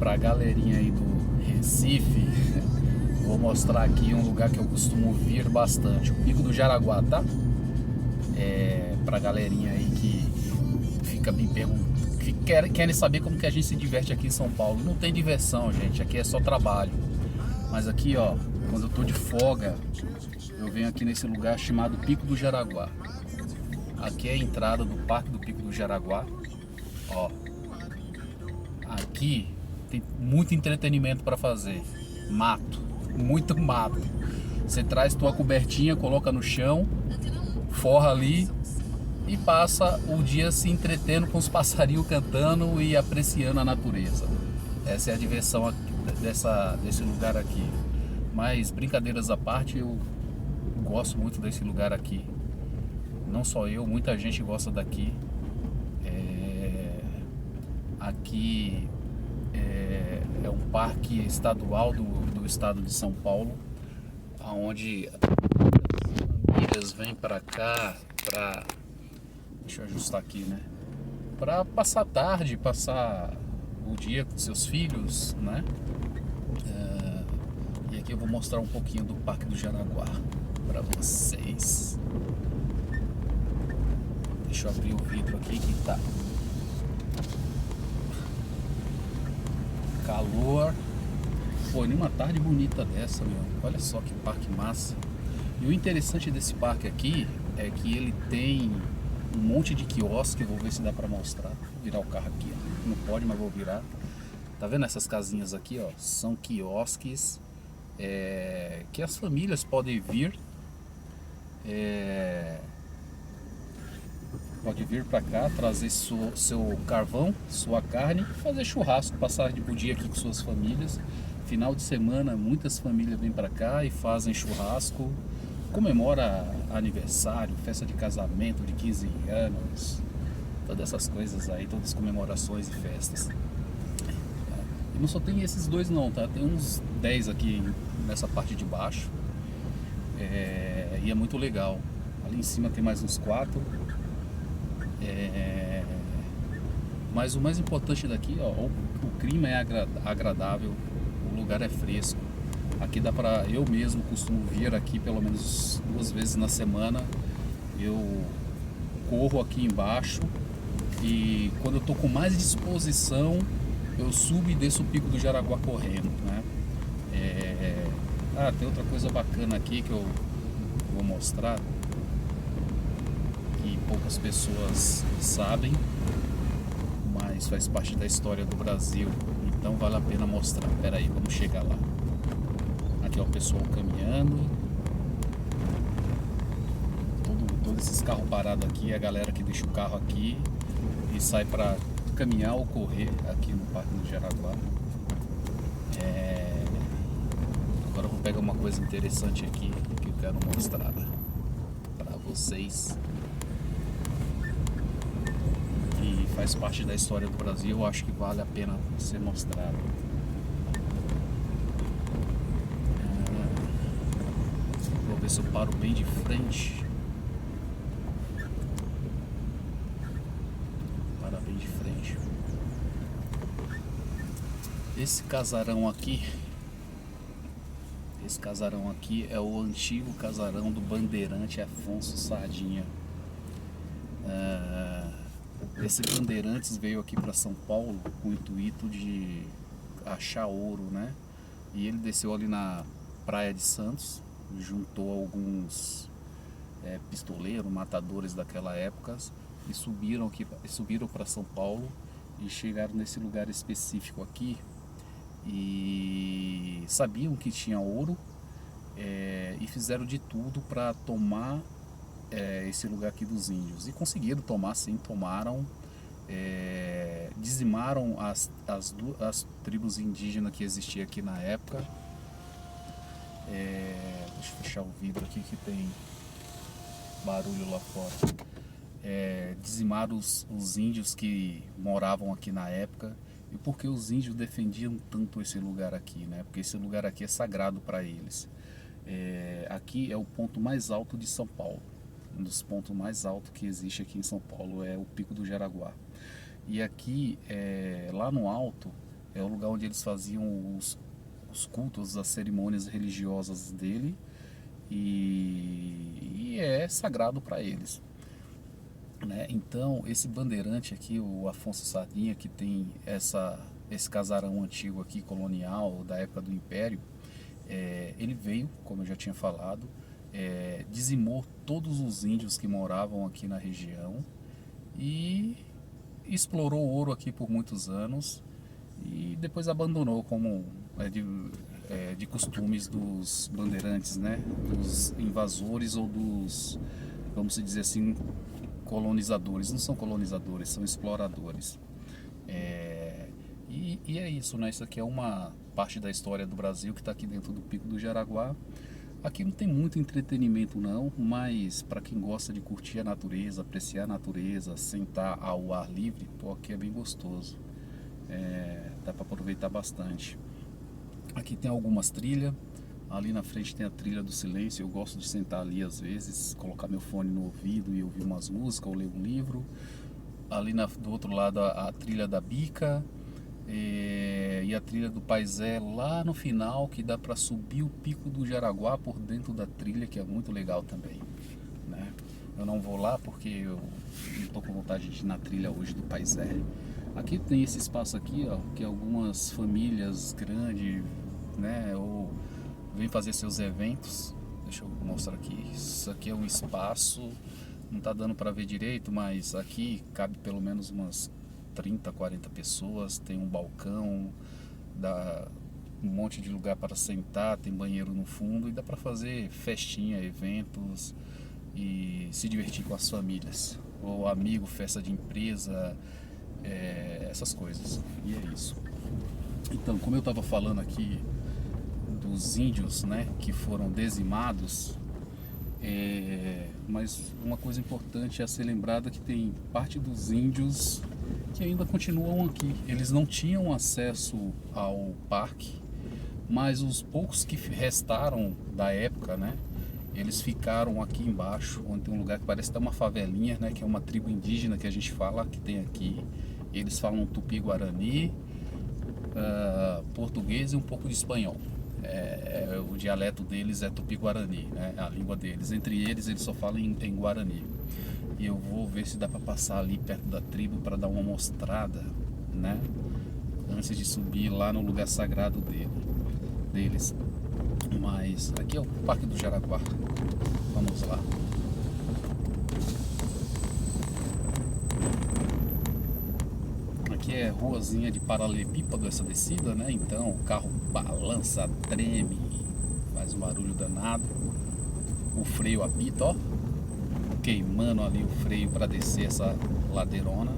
Pra galerinha aí do Recife, vou mostrar aqui um lugar que eu costumo vir bastante, o Pico do Jaraguá, tá? Pra galerinha aí que fica me perguntando, que querem saber como que a gente se diverte aqui em São Paulo. Não tem diversão, gente, aqui é só trabalho. Mas aqui, ó, quando eu tô de folga, eu venho aqui nesse lugar chamado Pico do Jaraguá. Aqui é a entrada do Parque do Pico do Jaraguá. Ó, aqui tem muito entretenimento para fazer. Mato, muito mato. Você traz tua cobertinha, coloca no chão, forra ali e passa o dia se entretendo com os passarinhos cantando e apreciando a natureza. Essa é a diversão aqui, desse lugar aqui. Mas brincadeiras à parte, eu gosto muito desse lugar aqui. Não só eu, muita gente gosta daqui. Aqui é um parque estadual do estado de São Paulo, onde famílias vêm para cá para, deixa eu ajustar aqui, né? Para passar tarde, passar o dia com seus filhos, né? E aqui eu vou mostrar um pouquinho do Parque do Jaraguá para vocês. Deixa eu abrir o vidro aqui que tá calor. Pô, numa tarde bonita dessa, meu. Olha só que parque massa. E o interessante desse parque aqui é que ele tem um monte de quiosque. Vou ver se dá pra mostrar. Vou virar o carro aqui, ó. Não pode, mas vou virar. Tá vendo essas casinhas aqui, ó? São quiosques que as famílias podem vir. Pode vir pra cá, trazer seu carvão, sua carne, fazer churrasco, passar o dia aqui com suas famílias. Final de semana, muitas famílias vêm pra cá e fazem churrasco, comemora aniversário, festa de casamento de 15 anos, todas essas coisas aí, todas as comemorações e festas. E não só tem esses dois não, tá? Tem uns 10 aqui nessa parte de baixo. E é muito legal. Ali em cima tem mais uns 4. Mas o mais importante daqui, ó, o clima é agradável, o lugar é fresco. Aqui dá pra, eu mesmo costumo vir aqui pelo menos 2 vezes na semana. Eu corro aqui embaixo e quando eu tô com mais disposição, eu subo e desço o Pico do Jaraguá correndo, né? Tem outra coisa bacana aqui que eu vou mostrar, que poucas pessoas sabem, mas faz parte da história do Brasil, então vale a pena mostrar. Pera aí, vamos chegar lá. Aqui é o pessoal caminhando, todos esses carros parados aqui, a galera que deixa o carro aqui e sai para caminhar ou correr aqui no Parque do Jaraguá. Agora eu vou pegar uma coisa interessante aqui que eu quero mostrar para vocês, que faz parte da história do Brasil. Eu acho que vale a pena ser mostrado. Vou ver se eu paro bem de frente. Para bem de frente. Esse casarão aqui é o antigo casarão do bandeirante Afonso Sardinha. Esse Bandeirantes veio aqui para São Paulo com o intuito de achar ouro, né? E ele desceu ali na Praia de Santos, juntou alguns pistoleiros, matadores daquela época e subiram para São Paulo e chegaram nesse lugar específico aqui e sabiam que tinha ouro, e fizeram de tudo para tomar esse lugar aqui dos índios, e conseguiram tomar, sim, tomaram, dizimaram as tribos indígenas que existiam aqui na época. Deixa eu fechar o vidro aqui que tem barulho lá fora. Dizimaram os índios que moravam aqui na época. E por que os índios defendiam tanto esse lugar aqui, né? Porque esse lugar aqui é sagrado para eles. Aqui é o ponto mais alto de São Paulo. Um dos pontos mais altos que existe aqui em São Paulo é o Pico do Jaraguá. E aqui, lá no alto, É o lugar onde eles faziam os cultos, as cerimônias religiosas dele, e é sagrado para eles, né? Então esse bandeirante aqui, o Afonso Sardinha, que tem esse casarão antigo aqui, colonial, da época do Império, ele veio, como eu já tinha falado, dizimou todos os índios que moravam aqui na região e explorou o ouro aqui por muitos anos e depois abandonou, como de costumes dos bandeirantes, né? Dos invasores ou dos, vamos dizer assim, colonizadores. Não são colonizadores, são exploradores. E é isso, né? Isso aqui é uma parte da história do Brasil que está aqui dentro do Pico do Jaraguá. Aqui não tem muito entretenimento não, mas para quem gosta de curtir a natureza, apreciar a natureza, sentar ao ar livre, pô, aqui é bem gostoso. Dá para aproveitar bastante. Aqui tem algumas trilhas. Ali na frente tem a trilha do silêncio. Eu gosto de sentar ali às vezes, colocar meu fone no ouvido e ouvir umas músicas ou ler um livro. Ali do outro lado a trilha da Bica. E a trilha do Paisé lá no final, que dá para subir o Pico do Jaraguá por dentro da trilha, que é muito legal também, né? Eu não vou lá porque eu não estou com vontade de ir na trilha hoje do Paisé. Aqui tem esse espaço aqui, ó, que algumas famílias grandes, né, ou vêm fazer seus eventos. Deixa eu mostrar aqui. Isso aqui é um espaço, não está dando para ver direito, mas aqui cabe pelo menos umas 30, 40 pessoas, tem um balcão, dá um monte de lugar para sentar, tem banheiro no fundo e dá para fazer festinha, eventos e se divertir com as famílias, ou amigo, festa de empresa, essas coisas. E é isso. Então, como eu estava falando aqui dos índios, né, que foram dizimados, mas uma coisa importante a ser lembrada é que tem parte dos índios que ainda continuam aqui. Eles não tinham acesso ao parque, mas os poucos que restaram da época, né, eles ficaram aqui embaixo, onde tem um lugar que parece até uma favelinha, né, que é uma tribo indígena que a gente fala que tem aqui. Eles falam tupi-guarani, português e um pouco de espanhol. O dialeto deles é tupi-guarani, né, a língua deles. Entre eles só falam em guarani. E eu vou ver se dá para passar ali perto da tribo para dar uma mostrada, né, antes de subir lá no lugar sagrado deles. Mas aqui é o Parque do Jaraguá. Vamos lá. Aqui é ruazinha de paralelepípedo essa descida, né? Então o carro balança, treme, faz um barulho danado. O freio apita, ó, queimando ali o freio para descer essa ladeirona.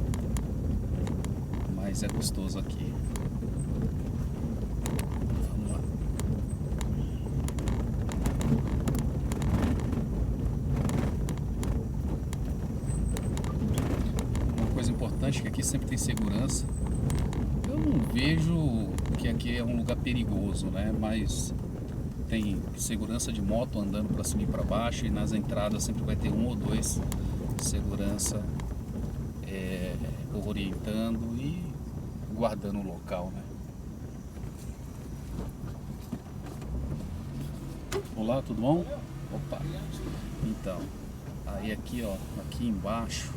Mas é gostoso aqui. Vamos lá. Uma coisa importante é que aqui sempre tem segurança. Eu não vejo que aqui é um lugar perigoso, né? Mas tem segurança de moto andando para cima e para baixo, e nas entradas sempre vai ter um ou dois segurança orientando e guardando o local, né? Olá, tudo bom? Opa! Então, aí aqui, ó, aqui embaixo,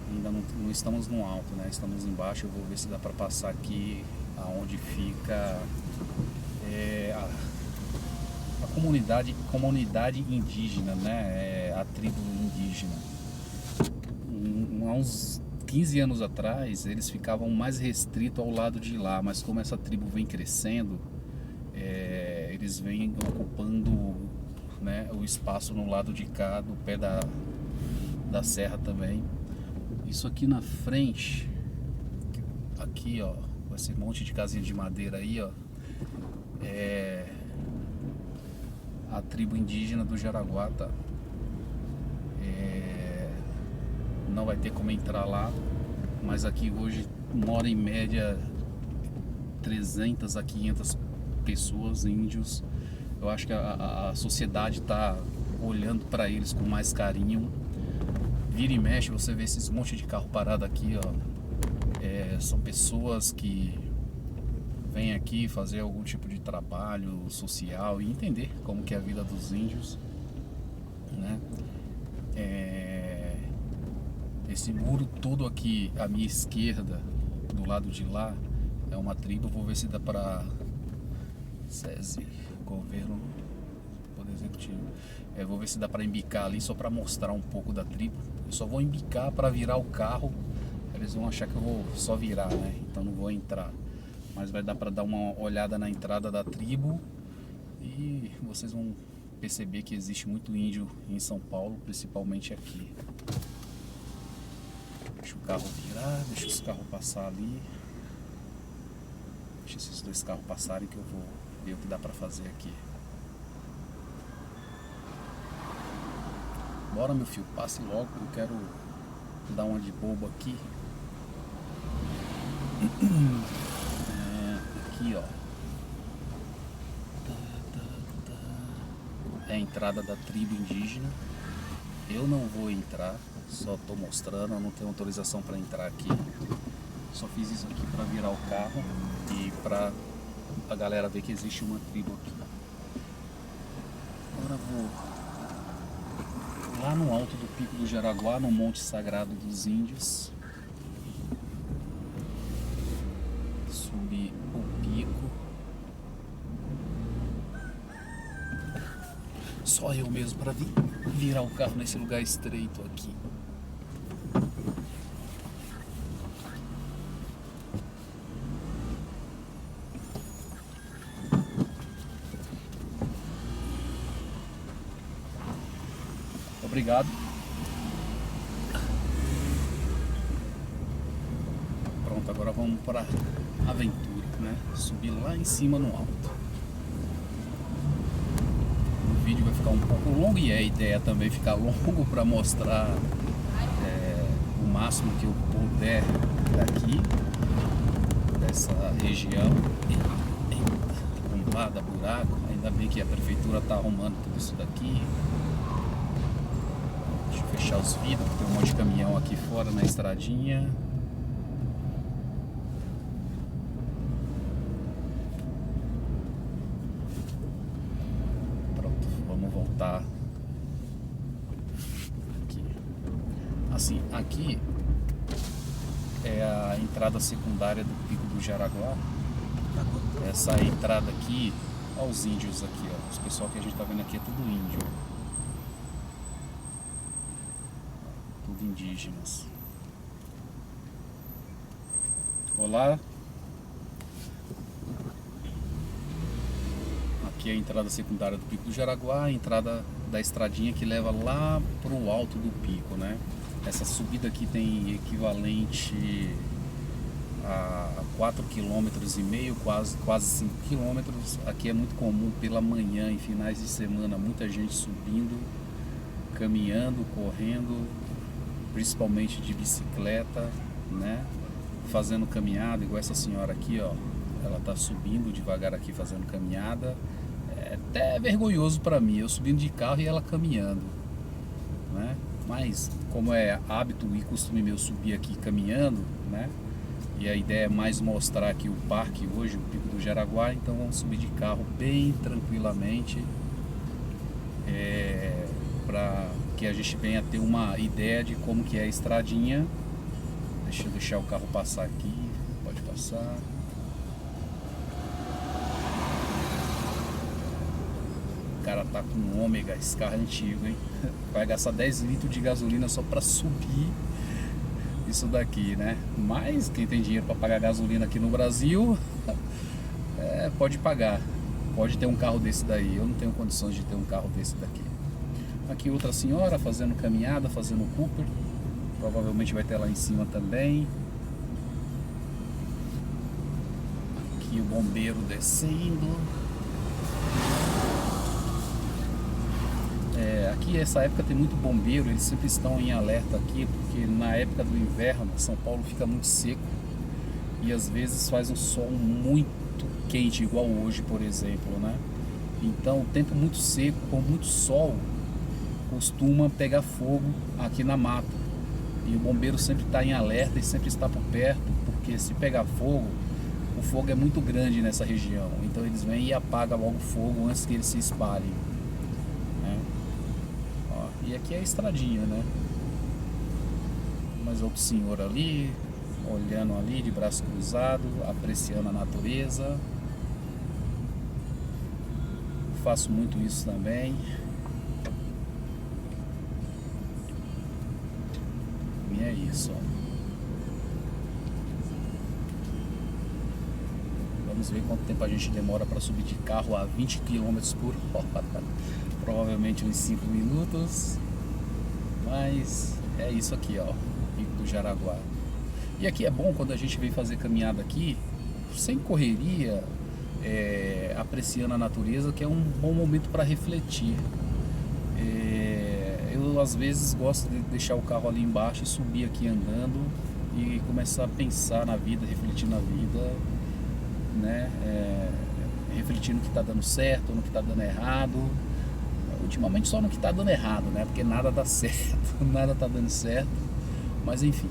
ainda não estamos no alto, né? Estamos embaixo. Eu vou ver se dá para passar aqui aonde fica a comunidade indígena, né? A tribo indígena. Há uns 15 anos atrás eles ficavam mais restritos ao lado de lá, mas como essa tribo vem crescendo, eles vêm ocupando, né, o espaço no lado de cá, do pé da serra também. Isso aqui na frente, aqui, ó, esse monte de casinha de madeira aí, ó, a tribo indígena do Jaraguá, tá? Não vai ter como entrar lá, mas aqui hoje mora em média 300 a 500 pessoas, índios. Eu acho que a sociedade está olhando para eles com mais carinho. Vira e mexe, você vê esses monte de carro parado aqui, ó. São pessoas que vem aqui fazer algum tipo de trabalho social e entender como que é a vida dos índios, né? Esse muro todo aqui à minha esquerda, do lado de lá, é uma tribo. Vou ver se dá para SESI, governo, poder executivo. Vou ver se dá para embicar ali só para mostrar um pouco da tribo. Eu só vou embicar para virar o carro. Eles vão achar que eu vou só virar, né? Então não vou entrar. Mas vai dar para dar uma olhada na entrada da tribo e vocês vão perceber que existe muito índio em São Paulo, principalmente aqui. Deixa o carro virar, deixa os carros passar ali. Deixa esses dois carros passarem que eu vou ver o que dá para fazer aqui. Bora, meu filho, passe logo, eu quero dar uma de bobo aqui. Aqui, ó. É a entrada da tribo indígena. Eu não vou entrar, só tô mostrando, eu não tenho autorização para entrar aqui. Só fiz isso aqui para virar o carro e para a galera ver que existe uma tribo aqui. Agora vou lá no alto do Pico do Jaraguá, no Monte Sagrado dos Índios. Subir o pico. Só eu mesmo para virar o carro nesse lugar estreito aqui. Obrigado. Pronto, agora vamos para a aventura, né? Subir lá em cima no alto. O vídeo vai ficar um pouco longo e é a ideia também ficar longo para mostrar o máximo que eu puder daqui, dessa região. Bombada, buraco. Ainda bem que a prefeitura está arrumando tudo isso daqui. Deixa eu fechar os vidros, tem um monte de caminhão aqui fora na estradinha. Pronto, vamos voltar aqui. Assim, aqui é a entrada secundária do Pico do Jaraguá. Essa entrada aqui, olha os índios aqui, ó. Os pessoal que a gente tá vendo aqui é tudo índio. Tudo indígenas. Olá. Aqui é a entrada secundária do Pico do Jaraguá, a entrada da estradinha que leva lá pro alto do pico, né? Essa subida aqui tem equivalente a 4,5 km, quase 5 km. Aqui é muito comum pela manhã, em finais de semana, muita gente subindo, caminhando, correndo, principalmente de bicicleta, né? Fazendo caminhada, igual essa senhora aqui, ó. Ela tá subindo devagar aqui fazendo caminhada. É até vergonhoso para mim, eu subindo de carro e ela caminhando, né? Mas como é hábito e costume meu subir aqui caminhando, né? E a ideia é mais mostrar aqui o parque hoje, o Pico do Jaraguá, então vamos subir de carro bem tranquilamente, para que a gente venha ter uma ideia de como que é a estradinha. Deixa eu deixar o carro passar aqui, pode passar. O cara tá com um ômega, esse carro é antigo, hein? Vai gastar 10 litros de gasolina só para subir isso daqui, né? Mas quem tem dinheiro para pagar gasolina aqui no Brasil, pode pagar, pode ter um carro desse daí. Eu não tenho condições de ter um carro desse daqui. Aqui outra senhora fazendo caminhada, fazendo Cooper, provavelmente vai ter lá em cima também. Aqui o bombeiro descendo. Aqui essa época tem muito bombeiro, eles sempre estão em alerta aqui, porque na época do inverno São Paulo fica muito seco e às vezes faz um sol muito quente, igual hoje, por exemplo, né? Então o tempo muito seco, com muito sol, costuma pegar fogo aqui na mata, e o bombeiro sempre está em alerta e sempre está por perto, porque se pegar fogo o fogo é muito grande nessa região, então eles vêm e apagam logo o fogo antes que ele se espalhe, né? Ó, e aqui é a estradinha, né? Mais outro senhor ali, olhando ali de braço cruzado, apreciando a natureza. Faço muito isso também. E é isso, ó. Vamos ver quanto tempo a gente demora para subir de carro a 20 km por hora. Provavelmente uns 5 minutos. Mas é isso aqui, ó, Pico do Jaraguá. E aqui é bom quando a gente vem fazer caminhada aqui, sem correria, apreciando a natureza, que é um bom momento para refletir. Eu às vezes gosto de deixar o carro ali embaixo e subir aqui andando e começar a pensar na vida, refletir na vida, né? Refletir no que está dando certo, no que está dando errado. Ultimamente só no que está dando errado, né? Porque nada dá certo, nada está dando certo. Mas enfim,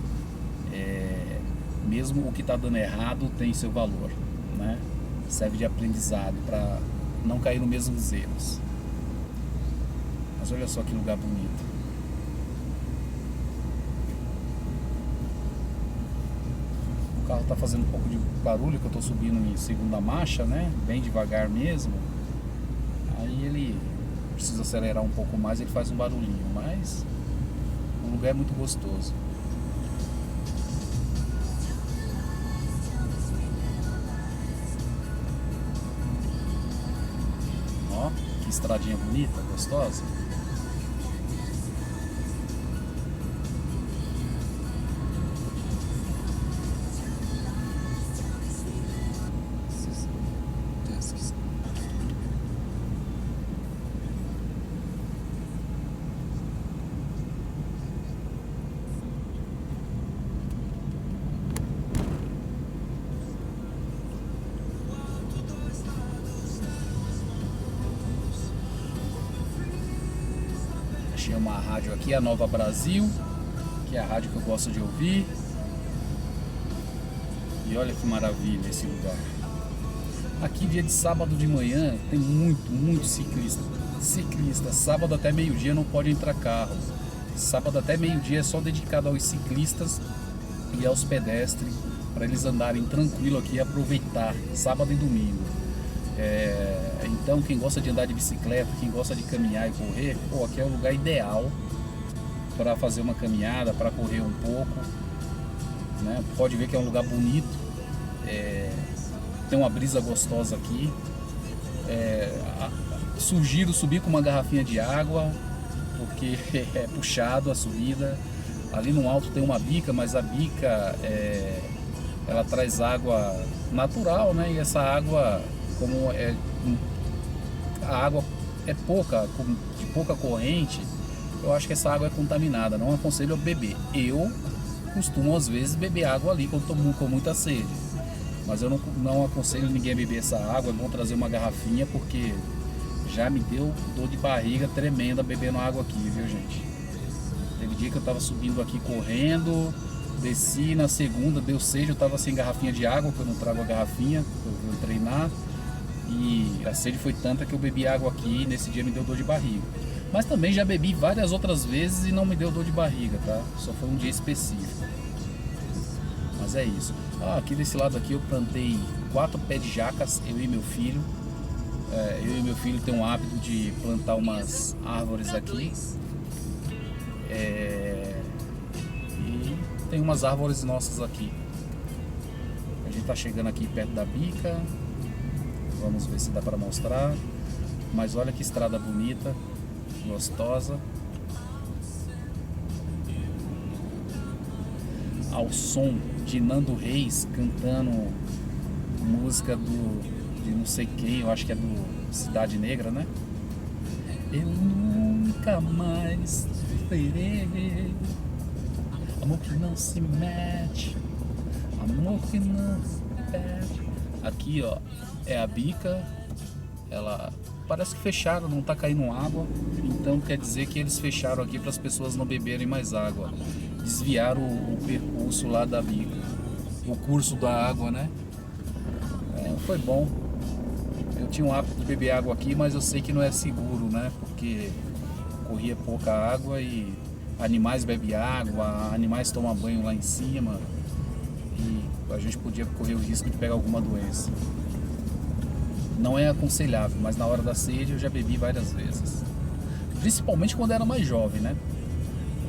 mesmo o que está dando errado tem seu valor, né? Serve de aprendizado para não cair nos mesmos erros. Mas olha só que lugar bonito. O carro está fazendo um pouco de barulho, que eu estou subindo em segunda marcha, né? Bem devagar mesmo. Aí ele precisa acelerar um pouco mais, ele faz um barulhinho, mas o lugar é muito gostoso. Ó, que estradinha bonita, gostosa. Achei uma rádio aqui, a Nova Brasil, que é a rádio que eu gosto de ouvir. E olha que maravilha esse lugar. Aqui dia de sábado de manhã tem muito ciclista. Sábado até meio-dia não pode entrar carro. Sábado até meio-dia é só dedicado aos ciclistas e aos pedestres, para eles andarem tranquilo aqui e aproveitar sábado e domingo. Então quem gosta de andar de bicicleta, quem gosta de caminhar e correr, pô, aqui é o lugar ideal para fazer uma caminhada, para correr um pouco, né? Pode ver que é um lugar bonito, tem uma brisa gostosa aqui. Sugiro subir com uma garrafinha de água, porque é puxado a subida. Ali no alto tem uma bica, mas a bica ela traz água natural, né? E essa água, como a água é pouca, de pouca corrente, eu acho que essa água é contaminada, não aconselho a beber. Eu costumo às vezes beber água ali quando estou com muita sede, mas eu não aconselho ninguém a beber essa água. É bom trazer uma garrafinha, porque já me deu dor de barriga tremenda bebendo água aqui, viu, gente? Teve dia que eu estava subindo aqui correndo, desci na segunda, deu sede, eu estava sem garrafinha de água, porque eu não trago a garrafinha, eu vou treinar. E a sede foi tanta que eu bebi água aqui e nesse dia me deu dor de barriga. Mas também já bebi várias outras vezes e não me deu dor de barriga, tá? Só foi um dia específico. Mas é isso. Aqui desse lado aqui eu plantei 4 pés de jacas, eu e meu filho. Eu e meu filho tem um hábito de plantar umas árvores aqui. E tem umas árvores nossas aqui. A gente tá chegando aqui perto da bica. Vamos ver se dá para mostrar. Mas olha que estrada bonita, gostosa. Ao som de Nando Reis cantando música de não sei quem, eu acho que é do Cidade Negra, né? Eu nunca mais terei amor que não se mete, amor que não se perde. Aqui, ó, é a bica. Ela parece que fecharam, não tá caindo água, então quer dizer que eles fecharam aqui para as pessoas não beberem mais água. Desviaram o percurso lá da bica, o curso da água, né? foi bom. Eu tinha um hábito de beber água aqui, mas eu sei que não é seguro, né? Porque corria pouca água e animais bebem água, animais tomam banho lá em cima e a gente podia correr o risco de pegar alguma doença. Não é aconselhável, mas na hora da sede eu já bebi várias vezes. Principalmente quando era mais jovem, né?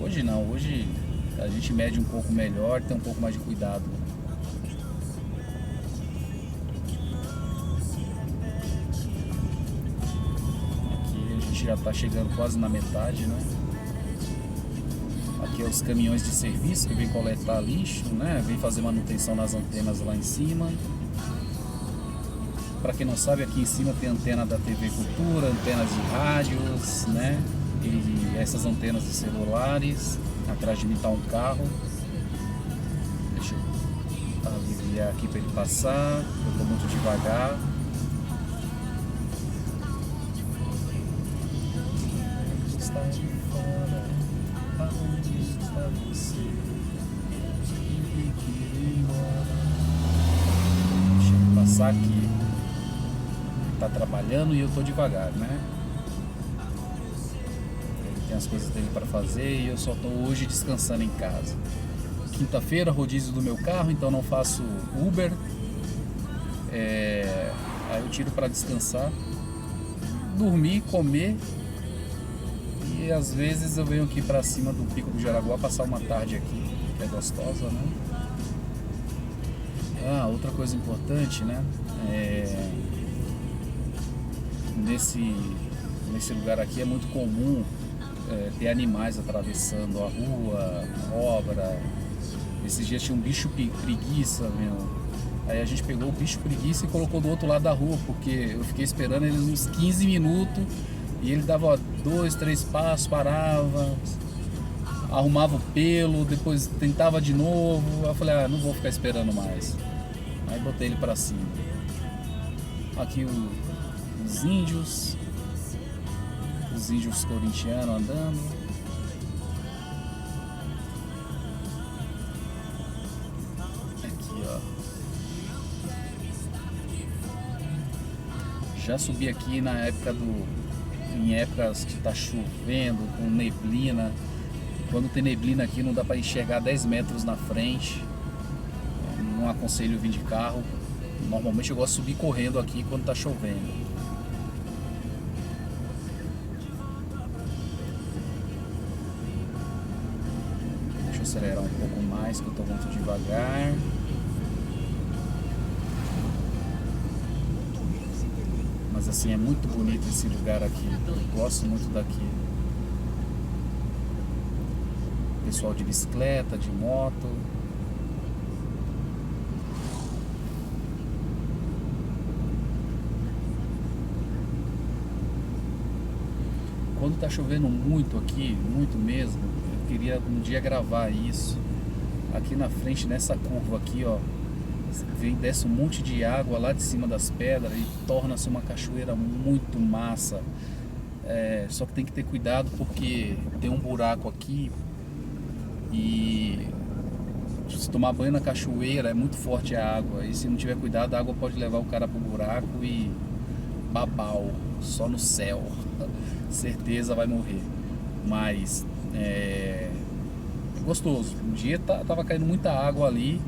Hoje não, hoje a gente mede um pouco melhor, tem um pouco mais de cuidado. Aqui a gente já está chegando quase na metade, né? Aqui é os caminhões de serviço que vem coletar lixo, né? Vem fazer manutenção nas antenas lá em cima. Para quem não sabe, aqui em cima tem antena da TV Cultura, antenas de rádios, né? E essas antenas de celulares. Atrás de mim está um carro. Deixa eu aliviar aqui para ele passar. Eu estou muito devagar. Está de fora, aonde está você? Ir embora. Deixa eu passar aqui. Tá trabalhando e eu tô devagar, né? Ele tem as coisas dele para fazer e eu só tô hoje descansando em casa. Quinta-feira, rodízio do meu carro, então não faço Uber. Aí eu tiro para descansar, dormir, comer e às vezes eu venho aqui para cima do Pico do Jaraguá passar uma tarde aqui, que é gostosa, né? Outra coisa importante, né? Nesse lugar aqui é muito comum ter animais atravessando a rua, obra. Esses dias tinha um bicho preguiça, meu. Aí a gente pegou o bicho preguiça e colocou do outro lado da rua, porque eu fiquei esperando ele uns 15 minutos e ele dava 2, 3 passos, parava, arrumava o pelo, depois tentava de novo. Aí eu falei, não vou ficar esperando mais. Aí botei ele pra cima. Aqui os índios corintianos andando. Aqui, ó. Já subi aqui em épocas que tá chovendo, com neblina. Quando tem neblina aqui não dá para enxergar 10 metros na frente. Não aconselho vir de carro. Normalmente eu gosto de subir correndo aqui quando tá chovendo. Deixa eu acelerar um pouco mais, que eu tô muito devagar. Mas assim, é muito bonito esse lugar aqui. Eu gosto muito daqui. Pessoal de bicicleta, de moto. Quando tá chovendo muito aqui, muito mesmo, eu queria um dia gravar isso. Aqui na frente, nessa curva aqui, ó, desce um monte de água lá de cima das pedras e torna-se uma cachoeira muito massa. Só que tem que ter cuidado porque tem um buraco aqui e se tomar banho na cachoeira é muito forte a água. E se não tiver cuidado, a água pode levar o cara pro buraco e babau, só no céu. Certeza vai morrer. Mas é gostoso. Um dia tava caindo muita água ali.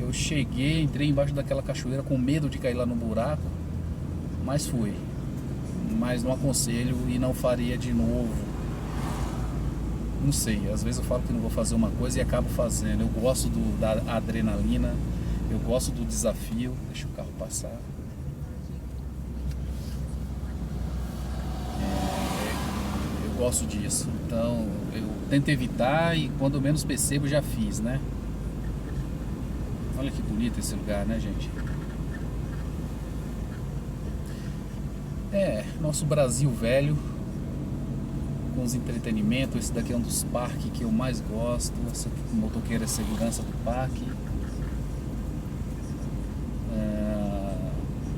Eu cheguei, entrei embaixo daquela cachoeira com medo de cair lá no buraco, mas fui. Mas não aconselho e não faria de novo. Não sei, às vezes eu falo que não vou fazer uma coisa e acabo fazendo. Eu gosto da adrenalina, eu gosto do desafio. Deixa o carro passar. Eu gosto disso, então eu tento evitar e quando menos percebo já fiz, né? Olha que bonito esse lugar, né, gente? Nosso Brasil velho, com os entretenimentos. Esse daqui é um dos parques que eu mais gosto. Essa motoqueira é segurança do parque.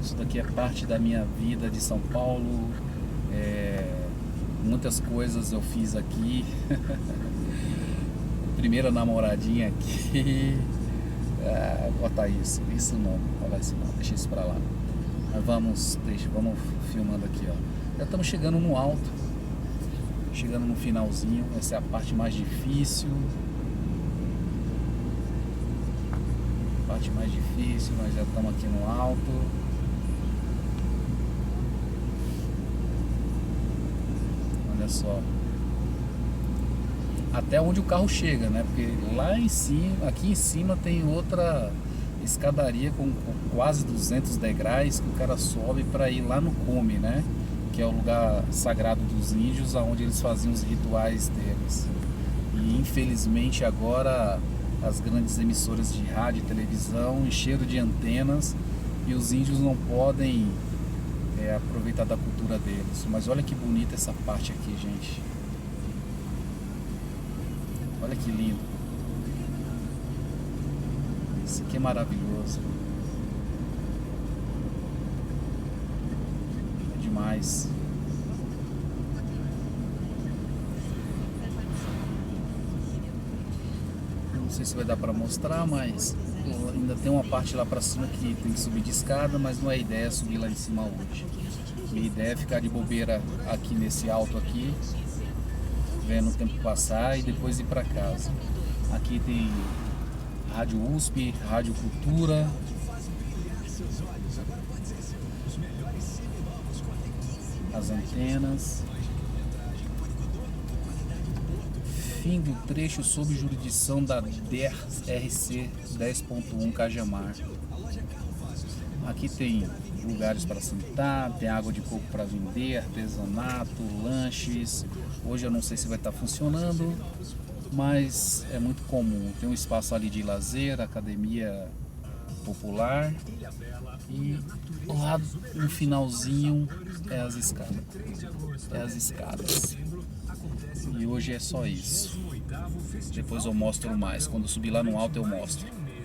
Isso daqui é parte da minha vida de São Paulo. Muitas coisas eu fiz aqui. Primeira namoradinha aqui. Botar isso não, falar isso não, deixa isso pra lá. Mas vamos filmando aqui, ó. Já estamos chegando no alto, chegando no finalzinho. Essa é a parte mais difícil. Nós já estamos aqui no alto. Olha só. Até onde o carro chega, né? Porque lá em cima, aqui em cima tem outra escadaria com quase 200 degraus que o cara sobe para ir lá no cume, né? Que é o lugar sagrado dos índios, onde eles faziam os rituais deles. E infelizmente agora as grandes emissoras de rádio e televisão encheram de antenas e os índios não podem aproveitar da cultura deles. Mas olha que bonita essa parte aqui, gente. Olha que lindo. Isso aqui é maravilhoso. É demais. Não sei se vai dar para mostrar, mas ainda tem uma parte lá para cima que tem que subir de escada, mas não é ideia subir lá em cima hoje. Minha ideia é ficar de bobeira aqui nesse alto aqui, vendo o tempo passar e depois ir para casa. Aqui tem Rádio USP, Rádio Cultura. As antenas. Fim do trecho sob jurisdição da DER-RC 10.1 Cajamar. Aqui tem lugares para sentar, tem água de coco para vender, artesanato, lanches. Hoje eu não sei se vai estar funcionando, mas é muito comum. Tem um espaço ali de lazer, academia popular, e lá no finalzinho é as escadas. E hoje é só isso. Depois eu mostro mais. Quando eu subir lá no alto eu mostro.